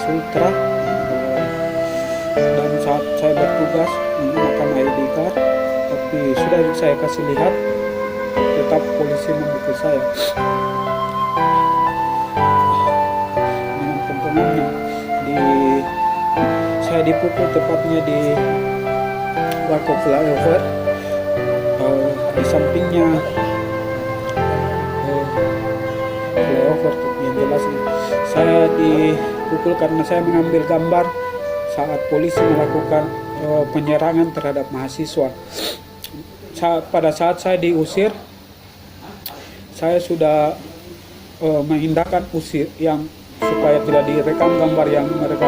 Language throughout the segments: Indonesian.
Sultra, dan saat saya bertugas menggunakan ID card, tapi sudah saya kasih lihat, tetap polisi memukul saya dengan potongannya. Saya dipukul tepatnya di Warkop Flyover, di sampingnya flyover yang jelas. Saya dipukul karena saya mengambil gambar saat polisi melakukan penyerangan terhadap mahasiswa. Pada saat saya diusir, saya sudah mengindahkan usir yang supaya tidak direkam gambar yang mereka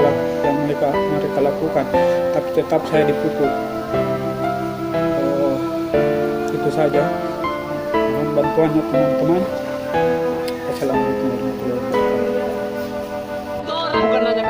lakukan, tapi tetap saya dipukul. Itu saja. Mohon bantuannya teman-teman. Assalamualaikum warahmatullahi wabarakatuh. Bukan hanya